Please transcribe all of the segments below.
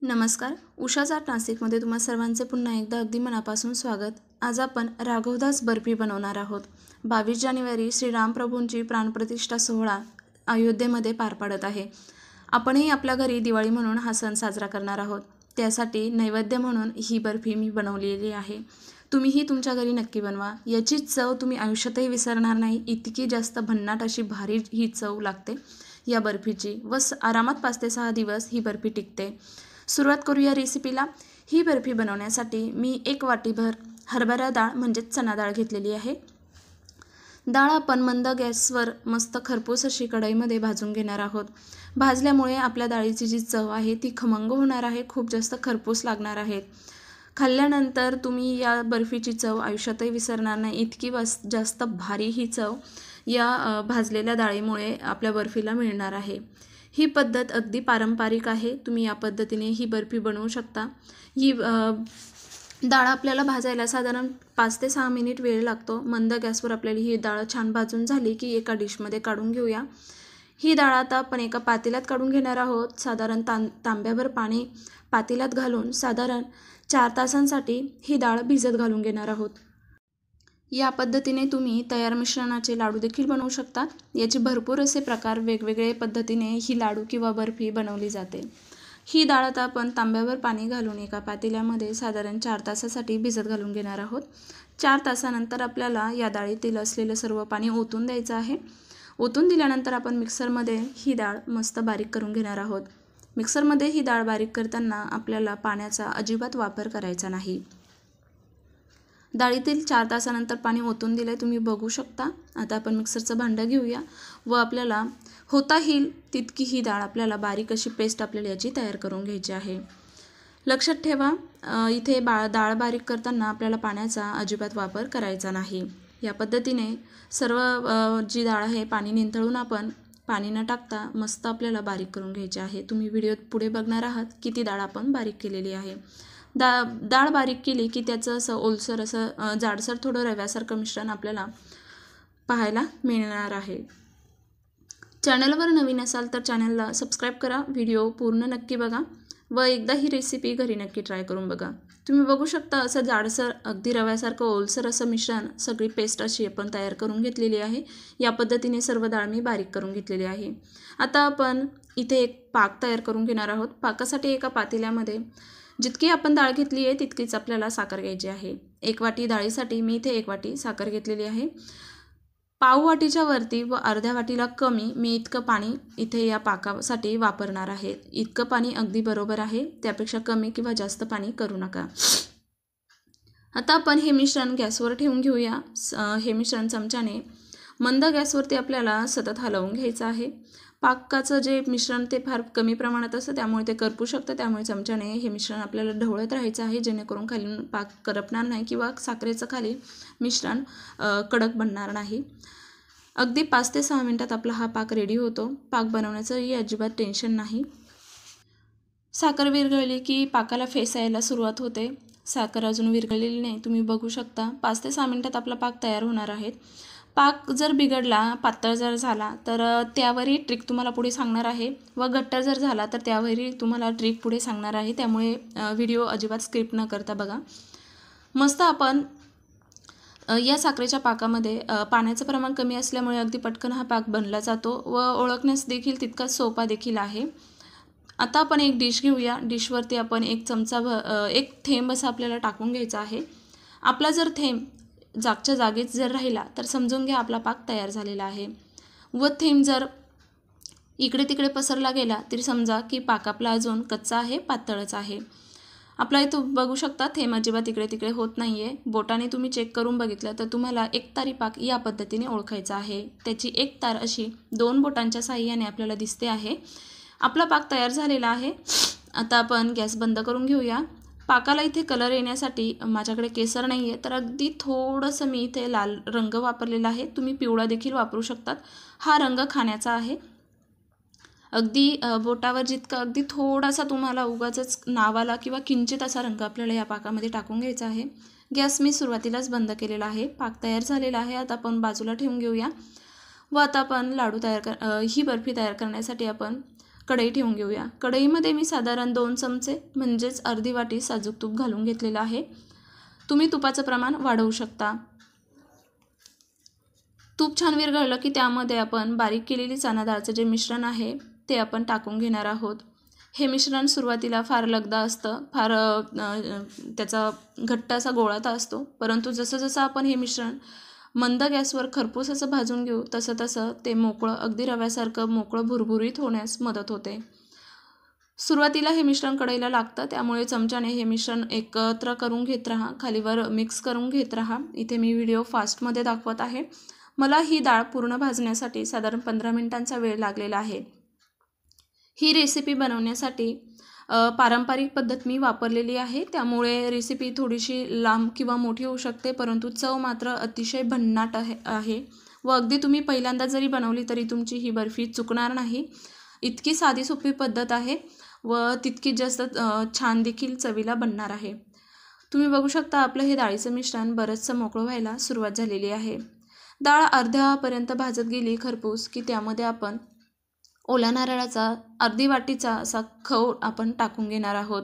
नमस्कार. उषा चाट नाशिकमध्ये तुम्हा सर्वांचे पुन्हा एकदा अगदी मनापासून स्वागत. आज आपण राघवदास बर्फी बनवणार आहोत. 22 जानेवारी श्रीरामप्रभूंची प्राणप्रतिष्ठा सोहळा अयोध्येमध्ये पार पडत आहे. आपणही आपल्या घरी दिवाळी म्हणून हा सण साजरा करणार आहोत. त्यासाठी नैवेद्य म्हणून ही बर्फी मी बनवलेली आहे. तुम्हीही तुमच्या घरी नक्की बनवा. याची चव तुम्ही आयुष्यातही विसरणार नाही. इतकी जास्त भन्नाट अशी भारी ही चव लागते या बर्फीची व आरामात 5 ते 6 दिवस ही बर्फी टिकते. सुरुवात करूया रेसिपीला. ही बर्फी बनवण्यासाठी मी 1 वाटीभर हरभरा डाळ म्हणजेच चणा डाळ घेतलेली आहे. डाळ आपण मंद गॅसवर मस्त खरपूस अशी कढईमध्ये भाजून घेणार आहोत. भाजल्यामुळे आपल्या डाळीची जी चव आहे ती खमंग होणार आहे. खूप जास्त खरपूस लागणार आहे. खाल्ल्यानंतर तुम्ही या बर्फीची चव आयुष्यातही विसरणार नाही. इतकी जास्त भारी ही चव या भाजलेल्या डाळीमुळे आपल्या बर्फीला मिळणार आहे. ही पद्धत अगदी पारंपरिक आहे. तुम्ही या पद्धतीने ही बर्फी बनवू शकता. ही डाळ आपल्याला भाजायला साधारण 5 ते 6 मिनिट वेळ लागतो. मंद गॅसवर आपल्याला ही डाळ छान भाजून झाली की एका डिशमध्ये काढून घेऊया. ही डाळ आता आपण एका पातेल्यात काढून घेणार आहोत. साधारण तांब्याभर पाणी पातेल्यात घालून साधारण 4 तासांसाठी ही डाळ भिजत घालून घेणार आहोत. या पद्धतीने तुम्ही तयार मिश्रणाचे लाडू देखील बनवू शकता. याचे भरपूर असे प्रकार वेगवेगळे पद्धतीने ही लाडू किंवा बर्फी बनवली जाते. ही डाळ आता आपण तांब्यावर पाणी घालून एका पातेल्यामध्ये साधारण 4 तासासाठी भिजत घालून घेणार आहोत. 4 तासानंतर आपल्याला या डाळीतील असलेलं सर्व पाणी ओतून द्यायचं आहे. ओतून दिल्यानंतर आपण मिक्सरमध्ये ही डाळ मस्त बारीक करून घेणार आहोत. मिक्सरमध्ये ही डाळ बारीक करताना आपल्याला पाण्याचा अजिबात वापर करायचा नाही. डाळीतील 4 तासानंतर पाणी ओतून दिलं आहे, तुम्ही बघू शकता. आता आपण मिक्सरचं भांडं घेऊया व आपल्याला होता येईल तितकी ही डाळ आपल्याला बारीक अशी पेस्ट आपल्याला याची तयार करून घ्यायची आहे. लक्षात ठेवा, इथे डाळ बारीक करताना आपल्याला पाण्याचा अजिबात वापर करायचा नाही. या पद्धतीने सर्व जी डाळ आहे पाणी निंतळून आपण पाणी न टाकता मस्त आपल्याला बारीक करून घ्यायची आहे. तुम्ही व्हिडिओत पुढे बघणार आहात किती डाळ आपण बारीक केलेली आहे. डाळ बारीक केली की त्याचं असं ओलसर असं जाडसर थोडं रव्यासारखं मिश्रण आपल्याला पाहायला मिळणार आहे. चॅनलवर नवीन असाल तर चॅनलला सबस्क्राईब करा. व्हिडिओ पूर्ण नक्की बघा व एकदा ही रेसिपी घरी नक्की ट्राय करून बघा. तुम्ही बघू शकता असं जाडसर अगदी रव्यासारखं ओलसर असं मिश्रण सगळी पेस्ट अशी आपण तयार करून घेतलेली आहे. या पद्धतीने सर्व डाळ मी बारीक करून घेतलेली आहे. आता आपण इथे एक पाक तयार करून घेणार आहोत. पाकासाठी एका पातेल्यामध्ये जितकी आपण डाळ घेतली आहे तितकीच आपल्याला साखर घ्यायची आहे. 1 वाटी डाळीसाठी मी इथे 1 वाटी साखर घेतलेली आहे. पाव वाटीच्या वरती व अर्ध्या वाटीला कमी मी इतकं पाणी इथे या पाकासाठी वापरणार आहे. इतकं पाणी अगदी बरोबर आहे. त्यापेक्षा कमी किंवा जास्त पाणी करू नका. आता आपण हे मिश्रण गॅसवर ठेवून घेऊया. हे मिश्रण चमच्याने मंद गॅसवरती आपल्याला सतत हलवून घ्यायचं आहे. पाकाचं जे मिश्रण ते फार कमी प्रमाणात असतं त्यामुळे ते करपू शकतं. त्यामुळे चमच्याने हे मिश्रण आपल्याला ढवळत राहायचं आहे जेणेकरून खाली पाक करपणार नाही किंवा साखरेचं खाली मिश्रण कडक बनणार नाही. अगदी 5 ते 6 मिनिटात आपला हा पाक रेडी होतो. पाक बनवण्याचंही अजिबात टेन्शन नाही. साखर विरघळली की पाकाला फेस यायला सुरुवात होते. साखर अजून विरघळलेली नाही, तुम्ही बघू शकता. 5 ते 6 मिनिटात आपला पाक तयार होणार आहे. पाक जर बिघडला, पातळ जर झाला तर त्यावरही ट्रिक तुम्हाला पुढे सांगणार आहे व घट्ट जर झाला तर त्यावरही तुम्हाला ट्रिक पुढे सांगणार आहे. त्यामुळे व्हिडिओ अजिबात स्किप न करता बघा. मस्त आपण या साखरेच्या पाकामध्ये पाण्याचं प्रमाण कमी असल्यामुळे अगदी पटकन हा पाक बनला जातो व ओळखण्यास देखील तितकाच सोपा देखील आहे. आता आपण एक डिश घेऊया. डिशवरती आपण 1 थेंब असं आपल्याला टाकून घ्यायचा आहे. आपला जर थेंब जागच्या जागेच जर राहिला तर समजून घ्या आपला पाक तयार झालेला आहे व थेंब जर इकडे तिकडे पसरला गेला तरी समजा की पाक आपला अजून कच्चा आहे, पातळच आहे. आपला इथं बघू शकता थेंब अजिबात इकडे तिकडे होत नाही आहे. बोटाने तुम्ही चेक करून बघितलं तर तुम्हाला एकतारी पाक या पद्धतीने ओळखायचा आहे. त्याची एक तार अशी 2 बोटांच्या साहाय्याने आपल्याला दिसते आहे. आपला पाक तयार झालेला आहे. आता आपण गॅस बंद करून घेऊया. पाकाला इथे कलर येण्यासाठी माझ्याकडे केसर नाही आहे तर अगदी थोडंसं मी इथे लाल रंग वापरलेला आहे. तुम्ही पिवळा देखील वापरू शकतात. हा रंग खाण्याचा आहे. अगदी बोटावर जितका अगदी थोडासा तुम्हाला उगाचच नावाला किंवा किंचित असा रंग आपल्याला या पाकामध्ये टाकून घ्यायचा आहे. गॅस मी सुरुवातीलाच बंद केलेला आहे. पाक तयार झालेला आहे. आता आपण बाजूला ठेवून घेऊया व आता आपण ही बर्फी तयार करण्यासाठी आपण कढई ठेवून घेऊया। कढईमध्ये मी साधारण 2 चमचे म्हणजेच अर्धी वाटी साजूक तूप घालून घेतलेलं आहे। तुम्ही तुपाचं प्रमाण वाढवू शकता। तूप छान विरघळलं की त्यामध्ये आपण बारीक केलेली चणा डाळचं जे मिश्रण आहे ते आपण टाकून घेणार आहोत। हे मिश्रण सुरुवातीला फार लगदा असतं, फार त्याचा घट्ट असा गोळा असतो, परंतु जसं जसं आपण हे मिश्रण मंद गॅसवर खरपूस असं भाजून घेऊ तसं तसं ते मोकळं, अगदी रव्यासारखं मोकळं भुरभुरीत होण्यास मदत होते। सुरुवातीला हे मिश्रण कढईला लागतं, त्यामुळे चमच्याने हे मिश्रण एकत्र करून घेत राहा, खालीवर मिक्स करून घेत राहा। इथे मी व्हिडिओ फास्टमध्ये दाखवत आहे। मला ही डाळ पूर्ण भाजण्यासाठी साधारण 15 मिनिटांचा वेळ लागलेला आहे। ही रेसिपी बनवण्यासाठी पारंपरिक पद्धत मी वापरलेली आहे, त्यामुळे रेसिपी थोडीशी लांब किंवा मोठी होऊ शकते, परंतु चव मात्र अतिशय भन्नाट आहे व अगदी तुम्ही पहिल्यांदा जरी बनवली तरी तुमची ही बर्फी चुकणार नाही। इतकी साधी सोपी पद्धत आहे व तितकी जास्त छान देखील चवीला बनणार आहे। तुम्ही बघू शकता आपलं हे डाळीचं मिश्रण बरंचसं मोकळं व्हायला सुरुवात झालेली आहे। डाळ अर्ध्यापर्यंत भाजत गेली खरपूस की त्यामध्ये आपण ओला नारळाचा अर्धी वाटीचा असा खव आपण टाकून घेणार आहोत।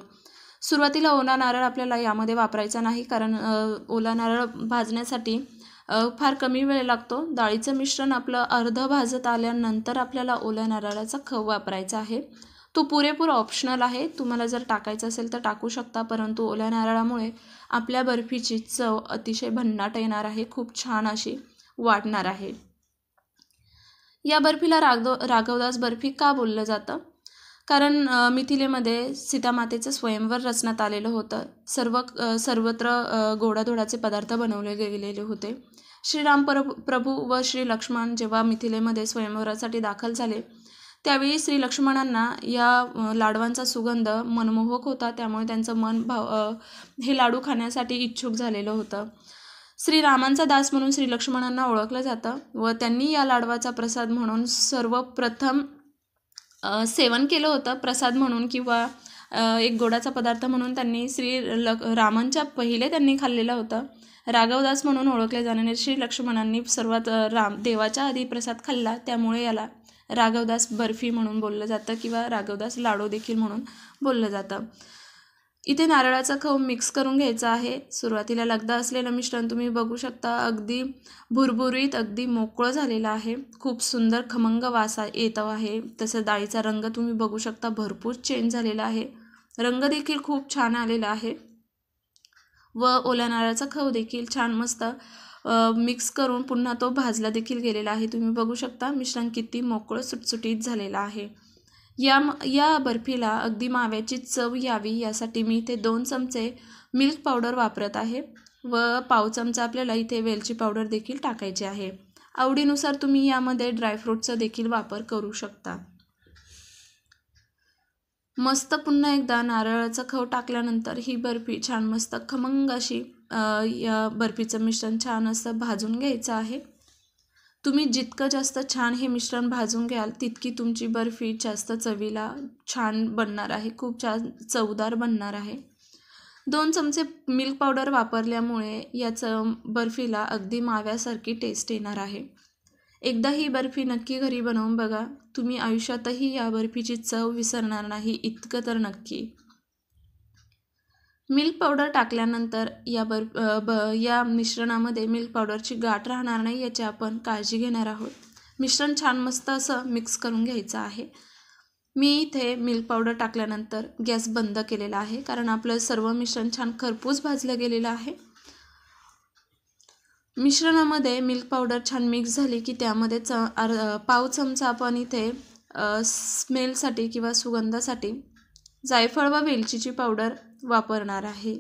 सुरुवातीला ओला नारळ आपल्याला यामध्ये वापरायचा नाही, कारण ओला नारळ भाजण्यासाठी फार कमी वेळ लागतो। डाळीचं मिश्रण आपलं अर्धं भाजत आल्यानंतर आपल्याला ओल्या नारळाचा खव वापरायचा आहे। तो पुरेपूर ऑप्शनल आहे, तुम्हाला जर टाकायचं असेल तर टाकू शकता, परंतु ओल्या नारळामुळे आपल्या बर्फीची चव अतिशय भन्नाट येणार आहे, खूप छान अशी वाढणार आहे। या बर्फीला राघवदास बर्फी का बोललं जातं? कारण मिथिलेमध्ये सीतामातेचं स्वयंवर रचण्यात आलेलं होतं। सर्वत्र गोडाधोडाचे पदार्थ बनवले गेलेले होते। श्रीराम प्रभू व श्री लक्ष्मण जेव्हा मिथिलेमध्ये स्वयंवरासाठी दाखल झाले त्यावेळी श्री लक्ष्मणांना या लाडवांचा सुगंध मनमोहक होता, त्यामुळे त्यांचं मन हे लाडू खाण्यासाठी इच्छुक झालेलं होतं। श्रीरामांचा दास म्हणून श्री लक्ष्मणांना ओळखलं जातं व त्यांनी या लाडवाचा प्रसाद म्हणून सर्वप्रथम सेवन केलं होतं। प्रसाद म्हणून किंवा एक गोडाचा पदार्थ म्हणून त्यांनी रामांच्या पहिले त्यांनी खाल्लेलं होतं। राघवदास म्हणून ओळखले जाणारे श्री लक्ष्मणांनी सर्वात देवाच्या आधी प्रसाद खाल्ला, त्यामुळे याला राघवदास बर्फी म्हणून बोललं जातं किंवा राघवदास लाडू देखील म्हणून बोललं जातं। इथे नारळाचा खव मिक्स करून घ्यायचा आहे। सुरुवातीला लगदा असलेलं मिश्रण तुम्ही बघू शकता अगदी भुरभुरीत, अगदी मोकळं झालेलं आहे। खूप सुंदर खमंग वास येतो आहे। तसं डाळीचा रंग तुम्ही बघू शकता भरपूर चेंज झालेला आहे, रंग देखील खूप छान आलेला आहे व ओल्या नारळाचा खव देखील छान मस्त मिक्स करून पुन्हा तो भाजला देखील गेलेला आहे। तुम्ही बघू शकता मिश्रण किती मोकळं सुटसुटीत झालेलं आहे। या बर्फीला अगदी माव्याची चव यावी यासाठी मी इथे 2 चमचे मिल्क पावडर वापरत आहे व पाव चमचा आपल्याला इथे वेलची पावडर देखील टाकायची आहे। आवडीनुसार तुम्ही यामध्ये ड्रायफ्रूटचा देखील वापर करू शकता। मस्त पुन्हा एकदा नारळाचा खव टाकल्यानंतर ही बर्फी छान मस्त खमंग अशी या बर्फीचं मिश्रण छान असं भाजून घ्यायचं आहे। तुम्ही जितकं जास्त छान हे मिश्रण भाजून घ्याल तितकी तुमची बर्फी जास्त चवीला छान बनणार आहे, खूप छान चवदार बनणार आहे। 2 चमचे मिल्क पावडर वापरल्यामुळे या बर्फीला अगदी माव्यासारखी टेस्ट येणार आहे। एकदा ही बर्फी नक्की घरी बनवून बघा, तुम्ही आयुष्यातही या बर्फीची चव विसरणार नाही, इतकं तर नक्की। मिल्क पावडर टाकल्यानंतर या मिश्रणामध्ये मिल्क पावडरची गाठ राहणार नाही याची आपण काळजी घेणार आहोत। मिश्रण छान मस्त असं मिक्स करून घ्यायचं आहे। मी इथे मिल्क पावडर टाकल्यानंतर गॅस बंद केलेला आहे, कारण आपलं सर्व मिश्रण छान खरपूस भाजलं गेलेलं आहे। मिश्रणामध्ये मिल्क पावडर छान मिक्स झाली की त्यामध्ये पाव चमचा आपण इथे स्मेलसाठी किंवा सुगंधासाठी जायफळ व वेलचीची पावडर वापरणार आहे,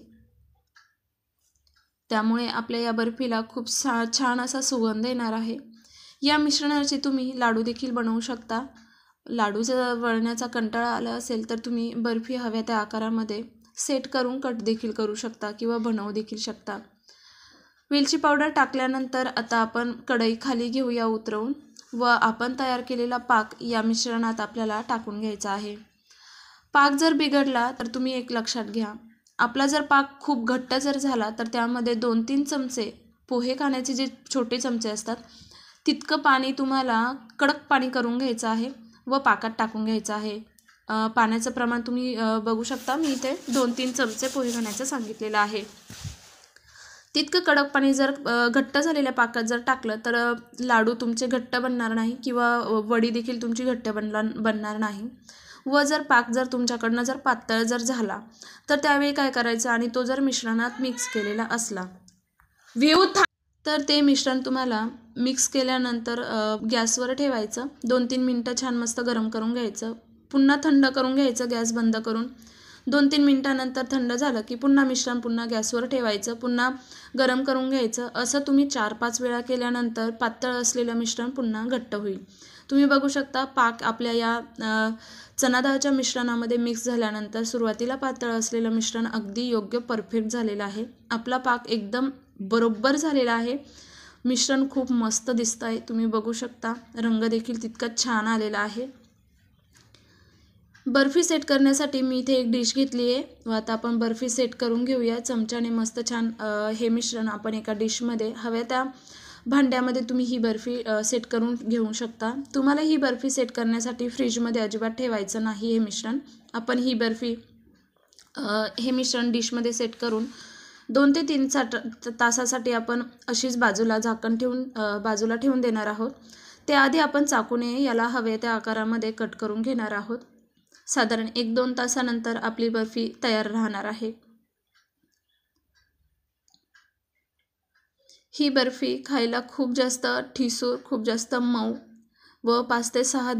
त्यामुळे आपल्या या बर्फीला खूप छान असा सुगंध येणार आहे। या मिश्रणाचे तुम्ही लाडू देखील बनवू शकता। लाडूचा वळण्याचा कंटाळा आला असेल तर तुम्ही बर्फी हव्या त्या आकारामध्ये सेट करून कट देखील करू शकता किंवा बनवू देखील शकता। वेलची पावडर टाकल्यानंतर आता आपण कढई खाली घेऊया उतरवून व आपण तयार केलेला पाक या मिश्रणात आपल्याला टाकून घ्यायचा आहे। पाक जर बिघडला तर तुम्ही एक लक्षात घ्या, आपला जर पाक खूप घट्ट जर झाला तर त्यामध्ये 2-3 चमचे पोहे खाण्याचे जे छोटे चमचे असतात तितकं पाणी तुम्हाला कडक पाणी करून घ्यायचं आहे व पाकात टाकून घ्यायचं आहे। पाण्याचं प्रमाण तुम्ही बघू शकता. मी इथे 2-3 चमचे पोहे घालण्याचं सांगितलेलं आहे. तितकं कडक पाणी जर घट्ट झालेल्या पाकात जर टाकलं तर लाडू तुमचे घट्ट बनणार नाही किंवा वडी देखील तुमची घट्ट बनणार नाही. व जर पाक जर तुमच्याकडनं जर पातळ जर झाला तर त्यावेळी काय करायचं, आणि तो जर मिश्रणात मिक्स केलेला असला तर ते मिश्रण तुम्हाला मिक्स केल्यानंतर गॅसवर ठेवायचं. 2-3 मिनटं छान मस्त गरम करून घ्यायचं. पुन्हा थंड करून घ्यायचं गॅस बंद करून. 2-3 मिनटानंतर थंड झालं की पुन्हा मिश्रण पुन्हा गॅसवर ठेवायचं, पुन्हा गरम करून घ्यायचं. असं तुम्ही 4-5 वेळा केल्यानंतर पातळ असलेलं मिश्रण पुन्हा घट्ट होईल. तुम्ही बघू शकता पाक आपल्या या चणा डाळच्या मिश्रणामध्ये मिक्स झाल्यानंतर सुरुवातीला पातळ असलेलं मिश्रण अगदी योग्य परफेक्ट झालेलं आहे. आपला पाक एकदम बरोबर झालेला आहे. मिश्रण खूप मस्त दिसतं आहे. तुम्ही बघू शकता रंग देखील तितकाच छान आलेला आहे. बर्फी सेट करण्यासाठी मी इथे एक डिश घेतली आहे व आता आपण बर्फी सेट करून घेऊया. चमच्याने मस्त छान हे मिश्रण आपण एका डिशमध्ये हव्या त्या भांड्यामध्ये तुम्ही ही बर्फी सेट करून घेऊ शकता. तुम्हाला ही बर्फी सेट करण्यासाठी फ्रीजमध्ये अजिबात ठेवायचं नाही. हे मिश्रण आपण ही बर्फी हे मिश्रण डिशमध्ये सेट करून 2 ते 3 तासासाठी आपण अशीच बाजूला झाकण ठेवून बाजूला ठेवून देणार आहोत. त्याआधी आपण चाकूने याला हवे त्या आकारामध्ये कट करून घेणार आहोत. साधारण 1-2 तासानंतर आपली बर्फी तयार राहणार आहे. ही बर्फी खायला खूप जास्त ठिसूर, खूप जास्त मऊ व 5 ते 6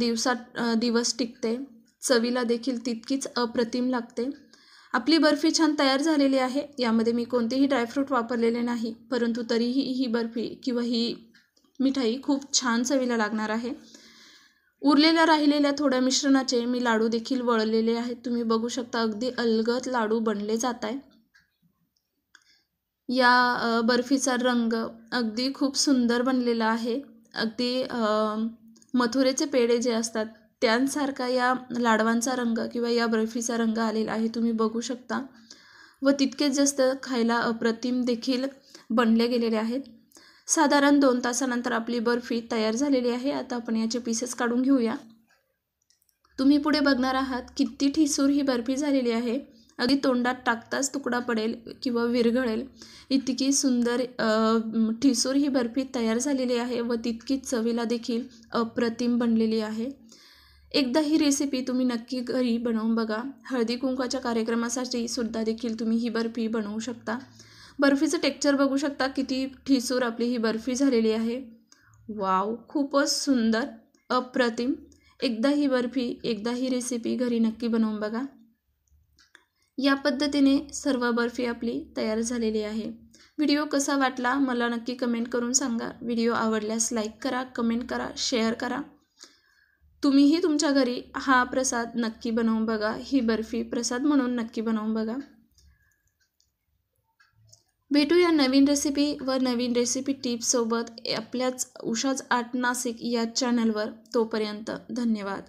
दिवस टिकते. चवीला देखील तितकीच अप्रतिम लागते. आपली बर्फी छान तयार झालेली आहे. यामध्ये मी कोणतेही ड्रायफ्रूट वापरलेले नाही, परंतु तरीही ही बर्फी किंवा ही मिठाई खूप छान चवीला लागणार आहे. उरलेल्या राहिलेल्या थोड्या मिश्रणाचे मी लाडू देखील वळलेले आहेत. तुम्ही बघू शकता अगदी अलगद लाडू बनले जात आहे. या बर्फीचा रंग अगदी खूप सुंदर बनलेला आहे. अगदी मथुरेचे पेढे जे असतात त्यांसारखा या लाडवांचा रंग किंवा या बर्फीचा रंग आलेला आहे. तुम्ही बघू शकता व तितकेच जास्त खायला अप्रतिम देखील बनले गेलेले आहेत. साधारण 2 तासानंतर आपली बर्फी तयार झालेली आहे. आता आपण याचे पीसेस काढून घेऊया. तुम्ही पुढे बघणार आहात किती ठिसूर ही बर्फी झालेली आहे. अगदी तोंडात टाकताच तुकडा पडेल किंवा विरघळेल इतकी सुंदर ठिसूर ही बर्फी तयार झालेली आहे व तितकीच चवीला देखील अप्रतिम बनलेली आहे. एकदा ही रेसिपी तुम्ही नक्की घरी बनवून बघा. हळदी कुंकवाच्या कार्यक्रमासाठी सुद्धा देखील तुम्ही ही बर्फी बनवू शकता. बर्फीचं टेक्स्चर बघू शकता किती ठिसूर आपली ही बर्फी झालेली आहे. वाव, खूपच सुंदर, अप्रतिम. एकदा ही रेसिपी घरी नक्की बनवून बघा. या पद्धतीने सर्व बर्फी आपली तयार झालेली आहे. व्हिडिओ कसा वाटला मला नक्की कमेंट करून सांगा. व्हिडिओ आवडल्यास लाईक करा, कमेंट करा, शेअर करा. तुम्हीही तुमच्या घरी हा प्रसाद नक्की बनवून बघा. ही बर्फी प्रसाद म्हणून नक्की बनवून बघा. भेटूया नवीन रेसिपी व नवीन रेसिपी टिप्ससोबत आपल्याच उषाज आर्ट नाशिक या चॅनलवर. तोपर्यंत धन्यवाद.